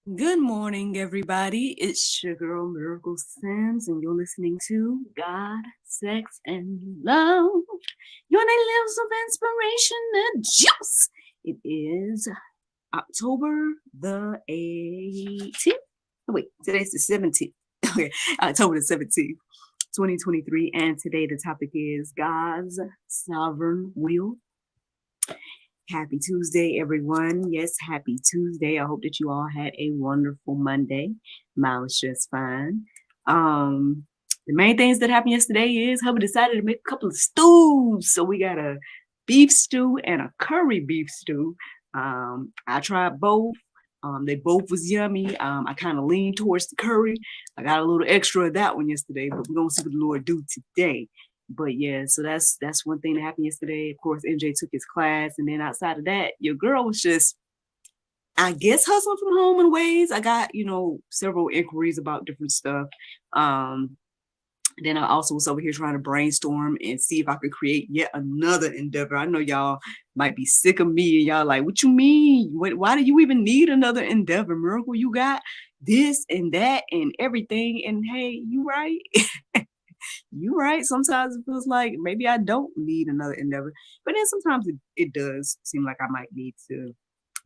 Good morning, everybody. It's your girl Miracle Sims, and you're listening to God, Sex, and Love. Your daily levels of inspiration and juice. It is October the 18th. Oh, wait, today's the 17th. Okay, October the 17th, 2023. And today the topic is God's sovereign will. Happy Tuesday, everyone. Yes, happy Tuesday. I hope that you all had a wonderful Monday. Mine was just fine. The main things that happened yesterday is hubby decided to make a couple of stews. So we got a beef stew and a curry beef stew. I tried both. They both was yummy. I kind of leaned towards the curry. I got a little extra of that one yesterday, but we're gonna see what the Lord do today. But yeah, so that's one thing that happened yesterday. Of course, MJ took his class, and then outside of that, your girl was just, I guess, hustling from home in ways. I got several inquiries about different stuff. Um, then I also was over here trying to brainstorm and see if I could create yet another endeavor. I know y'all might be sick of me, and y'all like, what you mean? Why do you even need another endeavor, Miracle? You got this and that and everything, and hey, you right. You right. Sometimes it feels like maybe I don't need another endeavor, but then sometimes it does seem like I might need to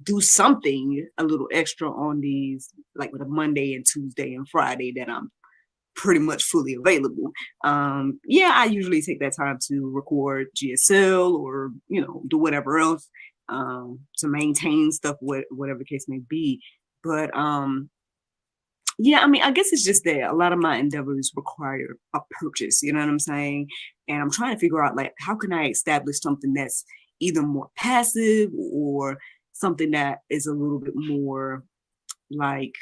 do something a little extra on these, like with a Monday and Tuesday and Friday that I'm pretty much fully available. Yeah, I usually take that time to record GSL or do whatever else to maintain stuff, whatever the case may be. But yeah, I mean, I guess it's just that a lot of my endeavors require a purchase, you know what I'm saying? And I'm trying to figure out, like, how can I establish something that's either more passive or something that is a little bit more like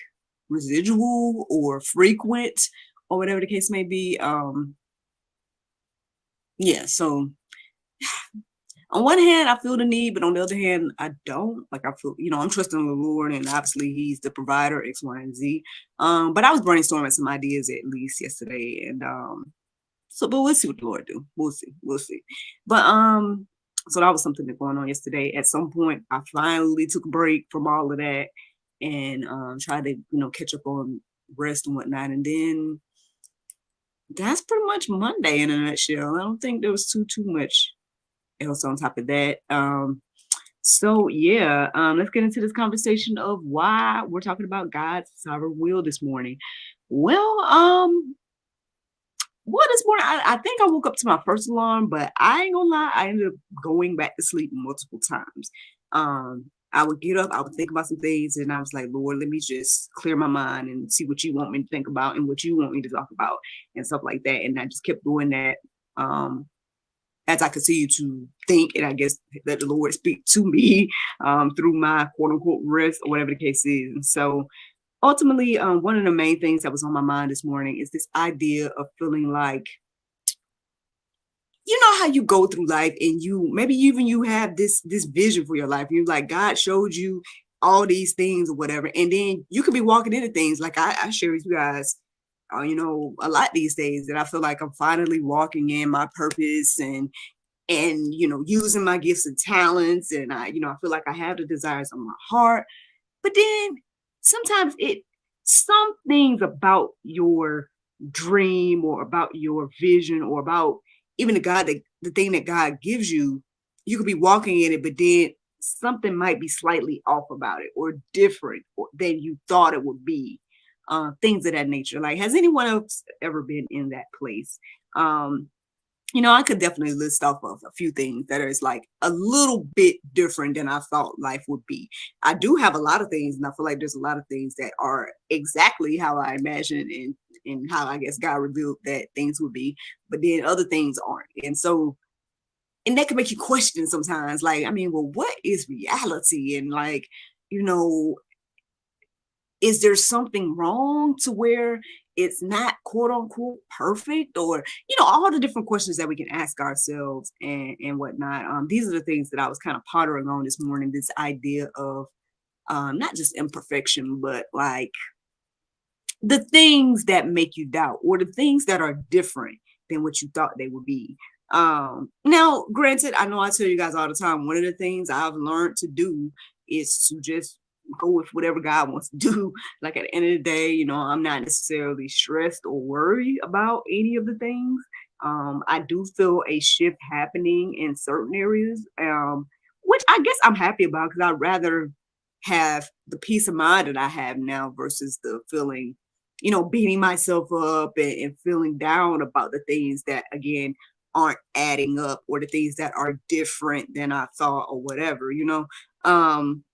residual or frequent or whatever the case may be. Yeah, so on one hand, I feel the need, but on the other hand, I don't. Like, I feel, I'm trusting the Lord, and obviously He's the provider, X, Y, and Z. But I was brainstorming some ideas at least yesterday, and but we'll see what the Lord do. We'll see. But so that was something that going on yesterday. At some point, I finally took a break from all of that and tried to catch up on rest and whatnot, and then that's pretty much Monday in a nutshell. I don't think there was too much else on top of that. So yeah, let's get into this conversation of why we're talking about God's sovereign will this morning. Well, this morning I think I woke up to my first alarm, but I ain't gonna lie, I ended up going back to sleep multiple times. I would get up, I would think about some things, and I was like, Lord, let me just clear my mind and see what you want me to think about and what you want me to talk about and stuff like that. And I just kept doing that. As I continue to think, and I guess let the Lord speak to me through my quote unquote rest or whatever the case is. And so ultimately, one of the main things that was on my mind this morning is this idea of feeling like, you know how you go through life and maybe even you have this vision for your life. You like God showed you all these things or whatever, and then you could be walking into things like I share with you guys a lot these days that I feel like I'm finally walking in my purpose and using my gifts and talents, and I feel like I have the desires of my heart. But then sometimes some things about your dream or about your vision or about even the thing that God gives you, you could be walking in it, but then something might be slightly off about it or different than you thought it would be. Things of that nature. Like, has anyone else ever been in that place? I could definitely list off of a few things that is like a little bit different than I thought life would be. I do have a lot of things, and I feel like there's a lot of things that are exactly how I imagined and how I guess God revealed that things would be, but then other things aren't. And that can make you question sometimes, like, I mean, well, what is reality? And like, you know, is there something wrong to where it's not quote unquote perfect, or all the different questions that we can ask ourselves and whatnot. These are the things that I was kind of pondering on this morning, this idea of not just imperfection, but like the things that make you doubt or the things that are different than what you thought they would be. Now, granted, I know I tell you guys all the time, one of the things I've learned to do is to just go with whatever God wants to do. Like at the end of the day, I'm not necessarily stressed or worried about any of the things. I do feel a shift happening in certain areas, which I guess I'm happy about because I'd rather have the peace of mind that I have now versus the feeling, beating myself up and feeling down about the things that, again, aren't adding up or the things that are different than I thought or whatever. Um,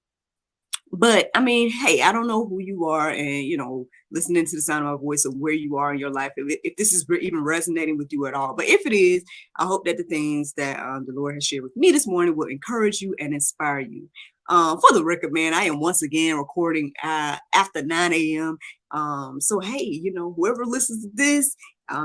but I mean, hey, I don't know who you are, and listening to the sound of my voice of where you are in your life, if this is even resonating with you at all. But if it is, I hope that the things that the Lord has shared with me this morning will encourage you and inspire you. For the record, man, I am once again recording after 9 a.m. So hey, whoever listens to this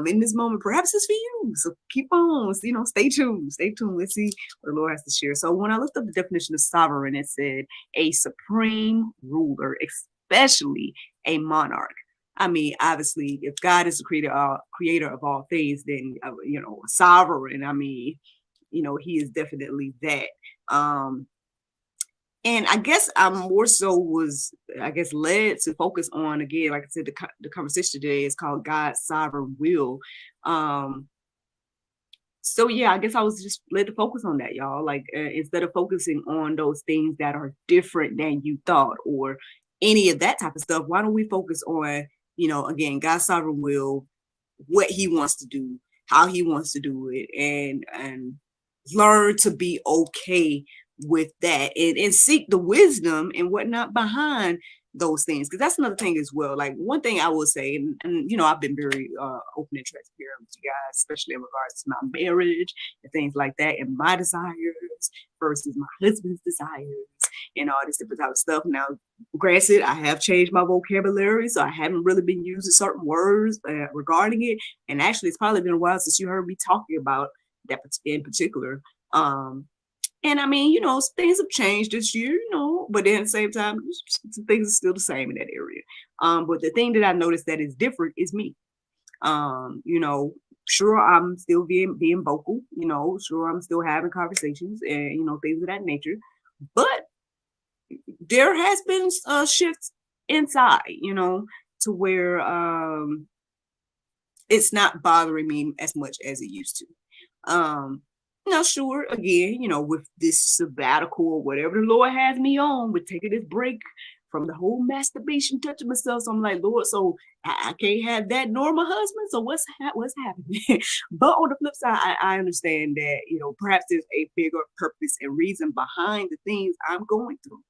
in this moment, perhaps it's for you. So keep on, stay tuned, stay tuned. Let's see what the Lord has to share. So when I looked up the definition of sovereign, it said a supreme ruler, especially a monarch. I mean, obviously, if God is the creator of all things, then sovereign. I mean, He is definitely that. And I guess I more so was, led to focus on, again, like I said, the conversation today is called God's sovereign will. So yeah, I guess I was just led to focus on that, y'all. Like instead of focusing on those things that are different than you thought or any of that type of stuff, why don't we focus on, again, God's sovereign will, what He wants to do, how He wants to do it, and learn to be okay with that and seek the wisdom and whatnot behind those things, because that's another thing as well. Like one thing I will say, and I've been very open and transparent with you guys, especially in regards to my marriage and things like that, and my desires versus my husband's desires and all this different type of stuff. Now, granted, I have changed my vocabulary, so I haven't really been using certain words regarding it. And actually, it's probably been a while since you heard me talking about that in particular. And I mean, things have changed this year, but then at the same time, things are still the same in that area. But the thing that I noticed that is different is me. Sure, I'm still being vocal, sure, I'm still having conversations and, things of that nature. But there has been a shift inside, to where it's not bothering me as much as it used to. Now, sure, again, with this sabbatical or whatever the Lord has me on, with taking this break from the whole masturbation, touching myself, so I'm like, Lord, so I can't have that normal husband. So what's happening? But on the flip side, I understand that perhaps there's a bigger purpose and reason behind the things I'm going through.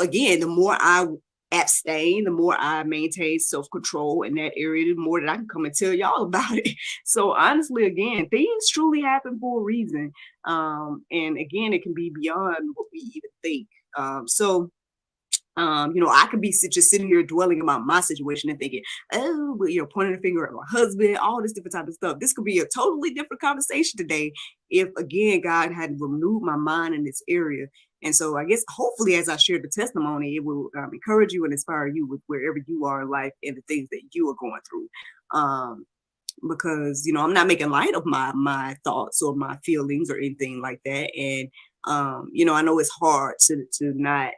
Again, the more I abstain, the more I maintain self-control in that area, the more that I can come and tell y'all about it. So honestly, again, things truly happen for a reason. And again, it can be beyond what we even think. I could be just sitting here dwelling about my situation and thinking, oh, but pointing the finger at my husband, all this different type of stuff. This could be a totally different conversation today if, again, God had renewed my mind in this area. And so I guess hopefully as I share the testimony, it will encourage you and inspire you with wherever you are in life and the things that you are going through. Because, I'm not making light of my thoughts or my feelings or anything like that. And, I know it's hard to not,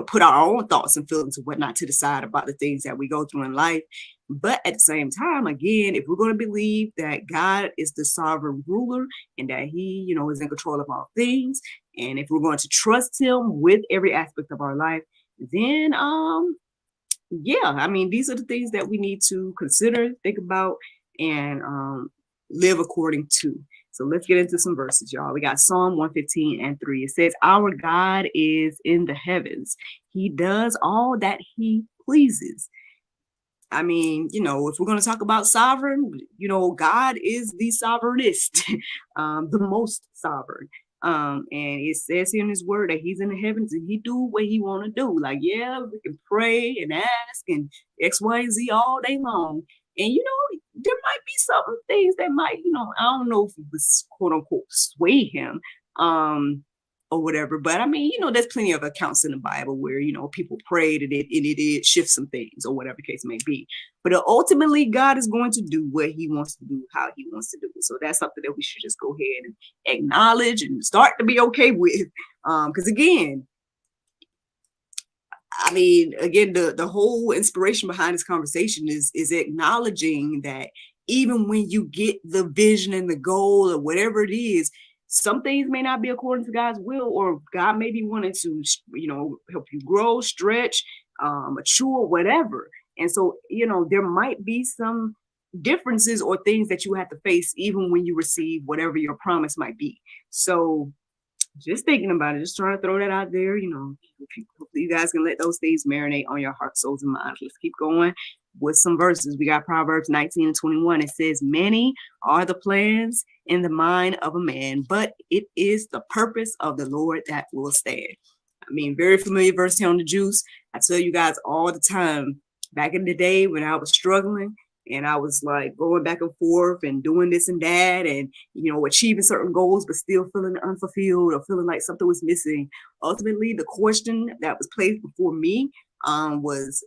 put our own thoughts and feelings and whatnot to the side about the things that we go through in life. But at the same time, again, if we're going to believe that God is the sovereign ruler and that He, is in control of all things, and if we're going to trust Him with every aspect of our life, then, these are the things that we need to consider, think about, and live according to. So let's get into some verses, y'all. We got Psalm 115:3. It says, our God is in the heavens. He does all that He pleases. I mean, if we're going to talk about sovereign, God is the sovereignist, the most sovereign. And it says here in His word that He's in the heavens and He do what He want to do. Like, yeah, we can pray and ask and X, Y, and Z all day long. And, there might be some things that might, I don't know if it was quote unquote sway Him. or whatever. But I mean, there's plenty of accounts in the Bible where, people prayed and it did shift some things or whatever the case may be. But ultimately, God is going to do what he wants to do, how he wants to do it. So that's something that we should just go ahead and acknowledge and start to be okay with. Because again, the whole inspiration behind this conversation is acknowledging that even when you get the vision and the goal or whatever it is, some things may not be according to God's will, or God may be wanting to, help you grow, stretch, mature, whatever. And so, there might be some differences or things that you have to face even when you receive whatever your promise might be. So just thinking about it, just trying to throw that out there, hopefully you guys can let those things marinate on your heart, souls, and minds. Let's keep going with some verses. We got Proverbs 19:21. It says, many are the plans in the mind of a man, but it is the purpose of the Lord that will stand. I mean, very familiar verse here on the juice. I tell you guys all the time, back in the day when I was struggling, and I was like going back and forth and doing this and that and, achieving certain goals, but still feeling unfulfilled or feeling like something was missing. Ultimately, the question that was placed before me was,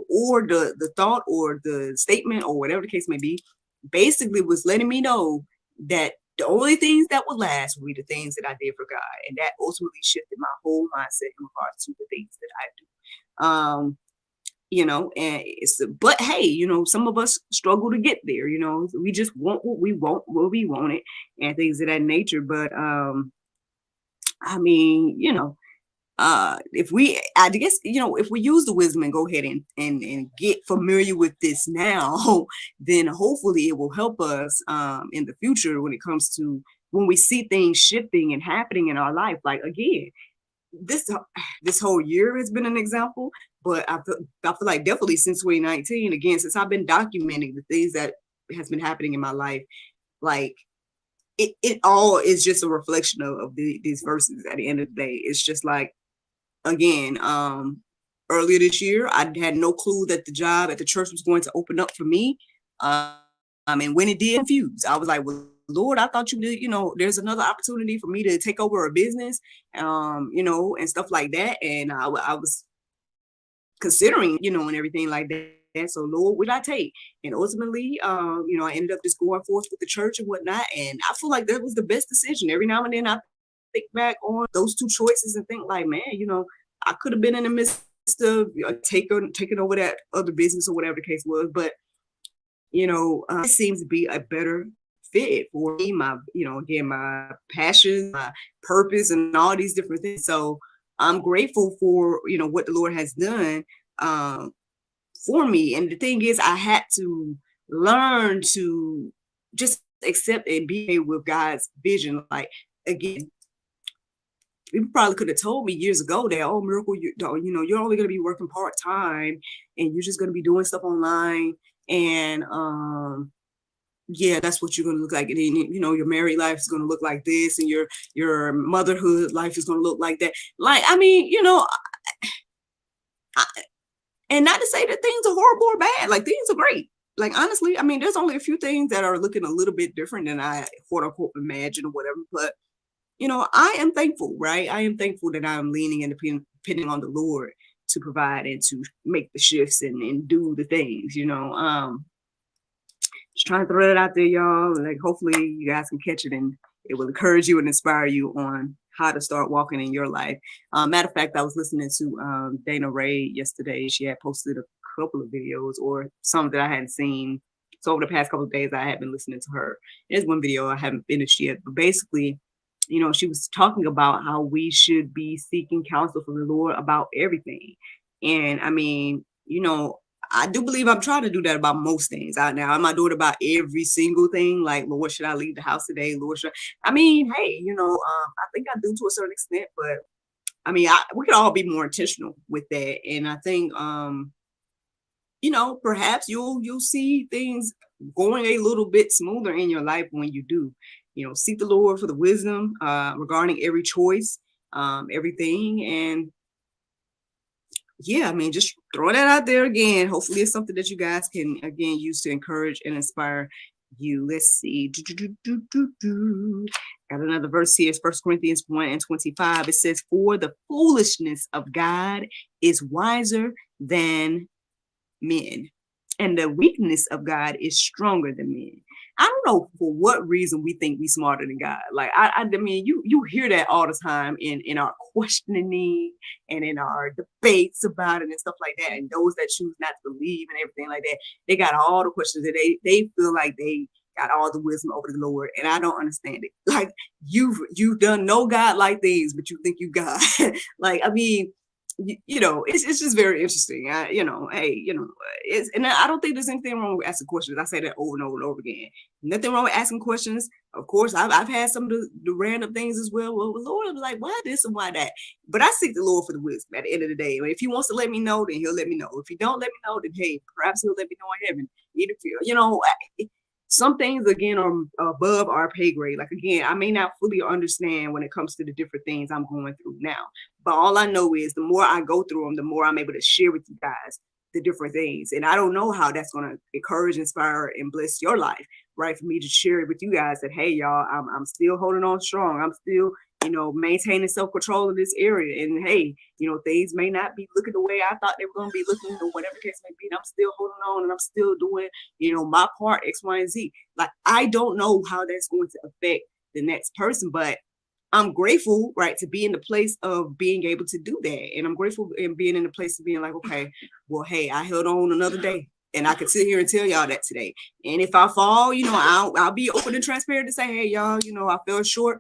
or the thought or the statement or whatever the case may be, basically was letting me know that the only things that would last would be the things that I did for God. And that ultimately shifted my whole mindset in regards to the things that I do. And but hey, some of us struggle to get there, we just want what we want, where we want it, and things of that nature. But if we, I guess, if we use the wisdom and go ahead and get familiar with this now, then hopefully it will help us in the future when it comes to when we see things shifting and happening in our life. Like, again, this whole year has been an example, but I feel like definitely since 2019, again, since I've been documenting the things that has been happening in my life, like it all is just a reflection of these verses. At the end of the day, it's just like, again, earlier this year, I had no clue that the job at the church was going to open up for me. And when it did, confused. I was like, well, Lord, I thought you did, there's another opportunity for me to take over a business, and stuff like that. And I was considering, and everything like that. So Lord, what I take? And ultimately, I ended up just going forth with the church and whatnot. And I feel like that was the best decision. Every now and then I think back on those two choices and think like, man, I could have been in the midst of taking over that other business or whatever the case was. But, it seems to be a better fit for me, my, again, my passion, my purpose, and all these different things. So I'm grateful for, what the Lord has done for me. And the thing is, I had to learn to just accept and be with God's vision. Like, again, people probably could have told me years ago that, oh, Miracle, you're only going to be working part-time and you're just going to be doing stuff online. And, yeah, that's what you're going to look like. And then, your married life is going to look like this, and your motherhood life is going to look like that. Like, and not to say that things are horrible or bad, like things are great. Like, honestly, there's only a few things that are looking a little bit different than I quote unquote imagine or whatever. But, I am thankful, right? I am thankful that I'm leaning and depending on the Lord to provide and to make the shifts and do the things, just trying to throw that out there, y'all. Like, hopefully you guys can catch it and it will encourage you and inspire you on how to start walking in your life. Matter of fact, I was listening to Dana Ray yesterday. She had posted a couple of videos or some that I hadn't seen. So over the past couple of days, I have been listening to her. There's one video I haven't finished yet, but basically, she was talking about how we should be seeking counsel from the Lord about everything. And I do believe I'm trying to do that about most things. Now, I'm not doing it about every single thing. Like, Lord, should I leave the house today? Lord, hey, I think I do to a certain extent, but we could all be more intentional with that. And I think, perhaps you'll see things going a little bit smoother in your life when you do, seek the Lord for the wisdom regarding every choice, everything. And yeah, just throwing that out there again. Hopefully it's something that you guys can, again, use to encourage and inspire you. Let's see. Got another verse here. It's 1 Corinthians 1:25. It says, for the foolishness of God is wiser than men, and the weakness of God is stronger than men. I don't know for what reason we think we smarter than God. Like I mean, you hear that all the time in our questioning and in our debates about it and stuff like that. And those that choose not to believe and everything like that, they got all the questions that they feel like they got all the wisdom over the Lord, and I don't understand it. Like you've done no God like things, but you think you God. Like I mean, you know, it's just very interesting. And I don't think there's anything wrong with asking questions. I say that over and over and over again. Nothing wrong with asking questions. Of course, I've had some of the random things as well. Well, Lord, I'm like, why this and why that? But I seek the Lord for the wisdom at the end of the day. If he wants to let me know, then he'll let me know. If he don't let me know, then hey, perhaps he'll let me know in heaven. Either feel, some things again are above our pay grade. Like again, I may not fully understand when it comes to the different things I'm going through now. But all I know is the more I go through them, the more I'm able to share with you guys the different things. And I don't know how that's going to encourage, inspire, and bless your life, right? For me to share it with you guys that, hey, y'all, I'm still holding on strong. I'm still, maintaining self-control in this area. And hey, things may not be looking the way I thought they were going to be looking, or whatever the case may be. And I'm still holding on and I'm still doing, my part, X, Y, and Z. Like, I don't know how that's going to affect the next person, but I'm grateful, right, to be in the place of being able to do that. And I'm grateful in being in the place of being like, okay, well, hey, I held on another day. And I could sit here and tell y'all that today. And if I fall, I'll be open and transparent to say, hey, y'all, I fell short,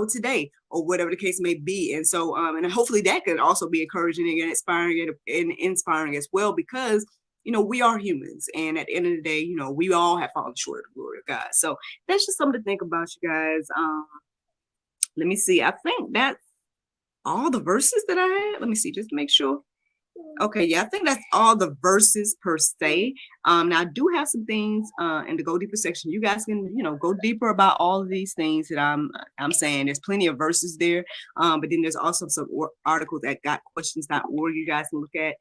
today, or whatever the case may be. And so, and hopefully that could also be encouraging and inspiring as well, because, we are humans. And at the end of the day, we all have fallen short of the glory of God. So that's just something to think about, you guys. Let me see. I think that's all the verses that I had. Let me see, just to make sure. Okay, yeah, I think that's all the verses per se. Now I do have some things in the Go Deeper section. You guys can, go deeper about all of these things that I'm saying. There's plenty of verses there. But then there's also some articles at gotquestions.org you guys can look at.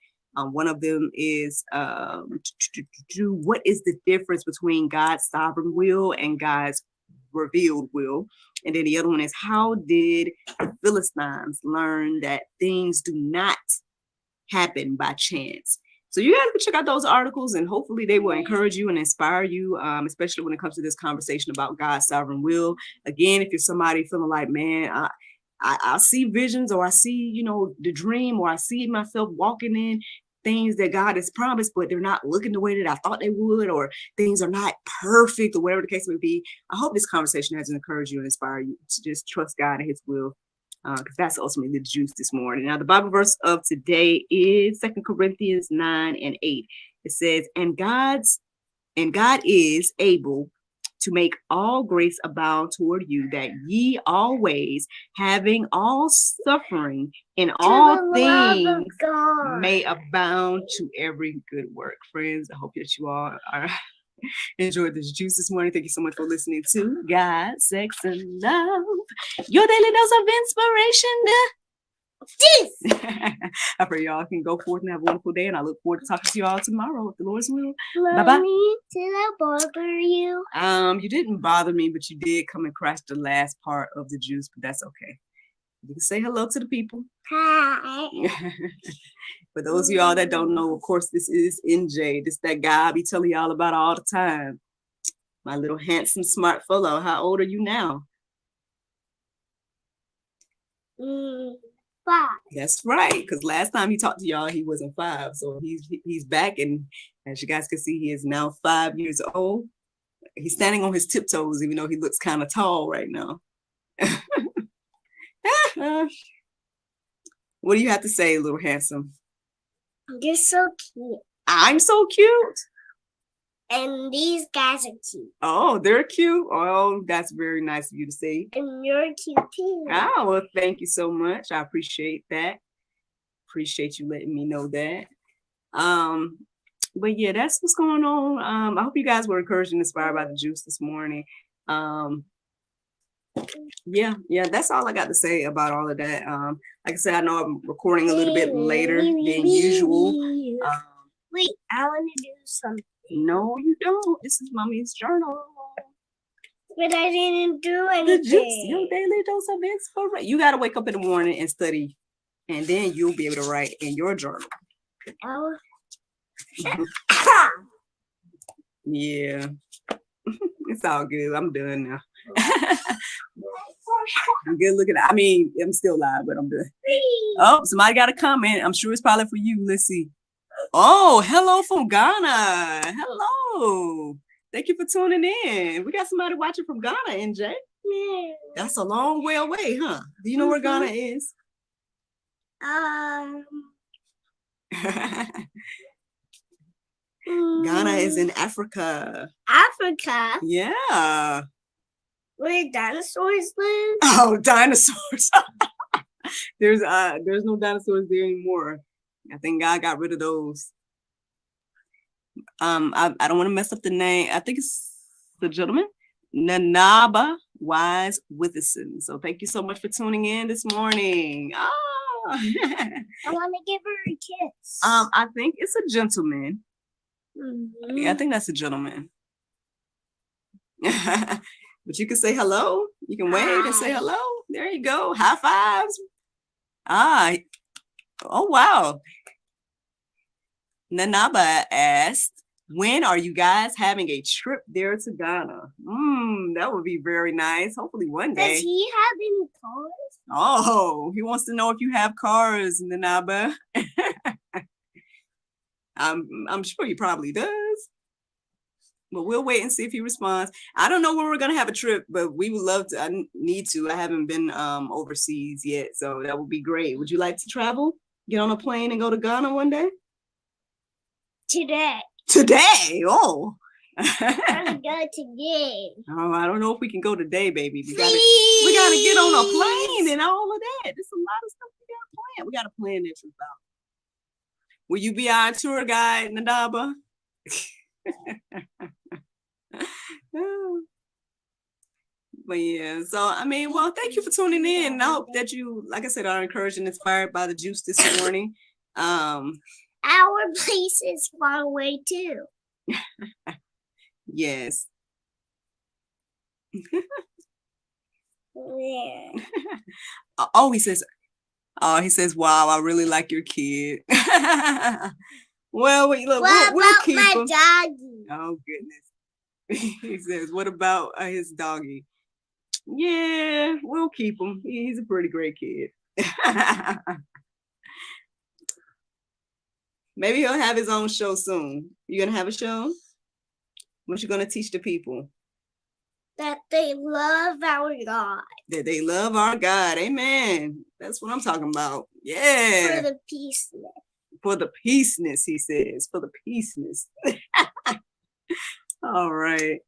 One of them is what is the difference between God's sovereign will and God's revealed will? And then the other one is, how did the Philistines learn that things do not happen by chance? So you guys can check out those articles, and hopefully they will encourage you and inspire you, especially when it comes to this conversation about God's sovereign will. Again, if you're somebody feeling like, man, I see visions, or I see, the dream, or I see myself walking in things that God has promised, but they're not looking the way that I thought they would, or things are not perfect, or whatever the case may be. I hope this conversation has encouraged you and inspired you to just trust God and his will, because that's ultimately the juice this morning. Now, the Bible verse of today is 2 Corinthians 9:8. It says, and God is able to make all grace abound toward you, that ye always, having all suffering in all things, may abound to every good work. Friends, I hope that you all are enjoyed this juice this morning. Thank you so much for listening to God, Sex, and Love, your daily dose of inspiration. I pray y'all can go forth and have a wonderful day, and I look forward to talking to you all tomorrow with the Lord's will. Bye-bye. Did I bother you? You didn't bother me, but you did come and crash the last part of the juice, but that's okay. You can say hello to the people. Hi. For those of y'all that don't know, of course, this is NJ. This that guy I be telling y'all about all the time. My little handsome, smart fellow. How old are you now? 5. That's right, because last time he talked to y'all, he wasn't 5. So he's back, and as you guys can see, he is now 5 years old. He's standing on his tiptoes, even though he looks kind of tall right now. What do you have to say, little handsome? You're so cute. I'm so cute. And these guys are cute. Oh, they're cute. Oh, that's very nice of you to say. And you're cute too. Oh, well, thank you so much. I appreciate that. Appreciate you letting me know that. But yeah, that's what's going on. I hope you guys were encouraged and inspired by the juice this morning. Yeah, that's all I got to say about all of that. Like I said, I know I'm recording a little bit later than usual. Wait, I want to do something. No, you don't. This is Mommy's journal. But I didn't do Your anything. daily dose of inspiration. You got to wake up in the morning and study, and then you'll be able to write in your journal. Oh. Yeah. It's all good. I'm done now. I'm good looking. I mean, I'm still live, but I'm done. Oh, somebody got a comment. I'm sure it's probably for you. Let's see. Oh, hello from Ghana. Hello. Thank you for tuning in. We got somebody watching from Ghana, NJ. Yeah. That's a long way away, huh? Do you know where Ghana is? Ghana is in Africa. Africa? Yeah. Where dinosaurs live? Oh, dinosaurs. There's no dinosaurs there anymore. I think God got rid of those. I don't want to mess up the name. I think it's the gentleman, Nanaba Wise Witherson. So thank you so much for tuning in this morning. Oh. I want to give her a kiss. I think it's a gentleman. Mm-hmm. Yeah, I think that's a gentleman. But you can say hello. You can wave and say hello. There you go. High fives. Oh, wow. Nanaba asked, when are you guys having a trip there to Ghana? That would be very nice. Hopefully one day. Does he have any cars? Oh, he wants to know if you have cars, Nanaba. I'm sure he probably does. But we'll wait and see if he responds. I don't know when we're going to have a trip, but we would love to. I need to. I haven't been overseas yet, so that would be great. Would you like to travel? Get on a plane and go to Ghana one day? Today. Today? Oh. I'm going to go today. Oh, I don't know if we can go today, baby. We gotta Please. get on a plane and all of that. There's a lot of stuff we gotta plan. We gotta plan that trip out. Will you be our tour guide, Nadaba? But yeah, so I mean, well, thank you for tuning in. And I hope that you, like I said, are encouraged and inspired by the juice this morning. Our place is far away too. Yes. Yeah. Oh, he says, wow, I really like your kid. Well, look, we'll keep my him. doggy? Oh, goodness. He says, what about his doggy? Yeah, we'll keep him. He's a pretty great kid. Maybe he'll have his own show soon. You gonna have a show? What you gonna teach the people? That they love our God. That they love our God. Amen. That's what I'm talking about. Yeah. For the peaceness. For the peaceness, he says. For the peaceness. All right.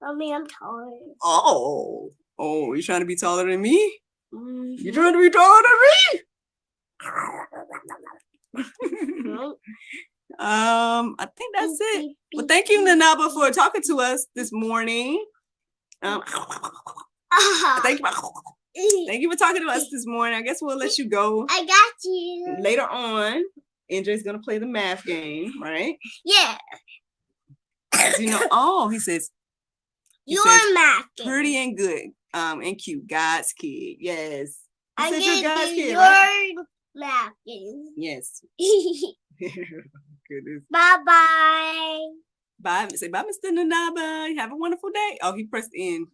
Mommy, I'm tired. Oh, you trying to be taller than me? Mm-hmm. You trying to be taller than me? I think that's it. Well, thank you, Nanaba, for talking to us this morning. Thank you for talking to us this morning. I guess we'll let you go. I got you. Later on, NJ's gonna play the math game, right? Yeah. You know, he says Your math game. Pretty and good, and cute. God's kid. Yes. I'm gonna you're God's do kid, your right? math game. Yes. Goodness. Bye-bye. Bye. Say bye, Mr. Nanaba. Have a wonderful day. Oh, he pressed in.